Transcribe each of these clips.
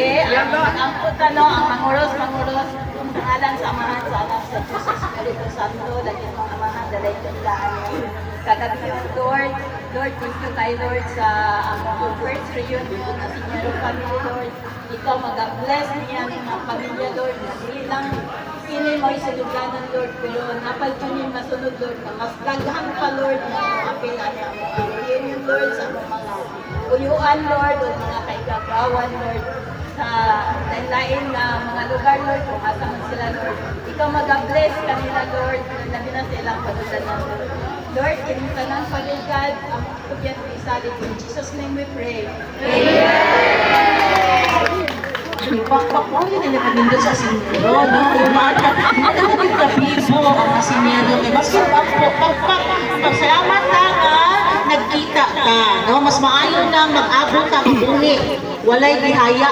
Sige, ang putano, ang manguros, pangalan sa amahan sa anak sa Diyos Espiritu Santo, lagi ng mga amahan, dalay tandaan niyo. Kagabi yung Lord, thank you kay Lord sa ang first reunion na Sinyero family, Lord. Ikaw mag-bless niya ng mga pamilya, Lord, na silang pili mo sa luganan, Lord, pero napalpunin masunod, Lord, na mas daghan pa, Lord, na apil ang reunion, Lord, sa mga uyuan, Lord, o mga kaigagawan, Lord, sa lain na mga lugar, Lord, kung asa man sila, Lord. Ikaw mag-bless kanila, Lord, labi na sa ilang pagdadanan, Lord. Lord, kinitanan pa rin, God, ang tubyan ko isalit. In Jesus' name we pray. Pakpak mo yun, nilipagin sa sinero, no? Ano yung kapibo ang sinero? Mas pasalamat na nga, nagkita ka, no? Mas maayon na mag-abot ka, mag-uli. Walay gihaya,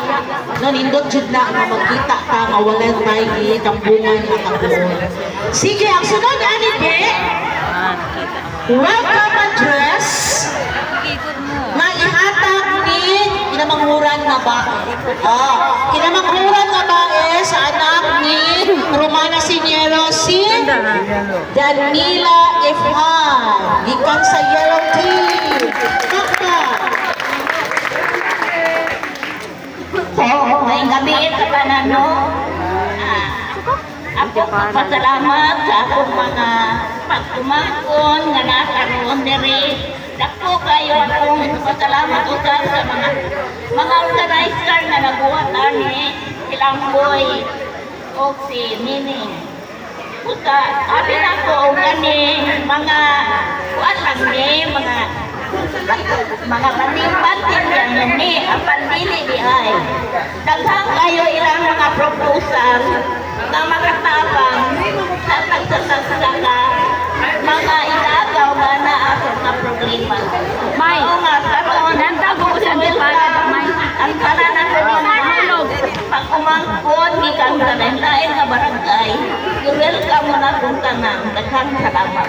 no? Nindot jud na nga magkita ka, mawalay tayo tambungan at tambuon. Sige, ang sunod, ani, be? Welcome address na ihatag ni kinamanghuran nga bae. Kinamanghuran nga bae sa anak ni Romana Siniero si Danila Efhan. Gikan sa Yellow Team. Kaka. May gabi ito ka na, no? Ako pasalamat sa akong mga pagtumakon nga nakaroon diri. Dako kayo akong pasalamat usan sa mga organizer na nabuhat ani silang boy o si Nining. Usa, abi na ko gani mga kuan lang ni mga bating-bating yan ni ang pandili di ay. Daghang kayo ilang mga proposal na makatabang sa pagsasasaka mga ilagaw nga na ako na problema. May, nantago ko sa dipagan, may. Ang kananan ko pag umangkot, ikang lain nga barangay, welcome mo na kung tanang. Daghang salamat.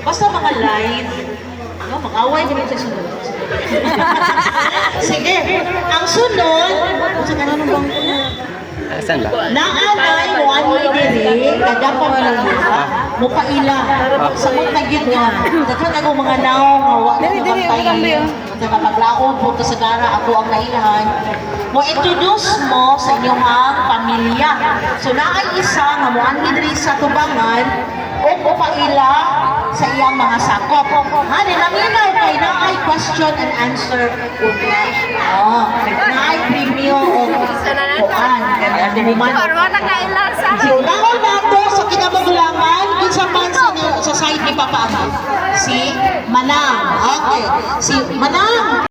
Basta mga live, no, mag-away din sa sunod. Sige, ang sunod, sa kanon bang Saan ba? naanay mo ano diri, kada pa mga mo paila. Sa mga gid nga, daghang ako mga naw nga wa na tayo. Nagpapaglaon po sa gara ako ang nailahan. Mo introduce mo sa inyong pamilya. So naay isa nga mo ang diri sa tubangan o paila sa iyang mga sakop. Ha, nilaminaw kay naay question and answer una. Naay premium o kuan. Parwa na kailasa. Si unahon nato sa kinamaglangan kinsa man sa side ni Papa Ama. Si Manang. Okay. Si Manang.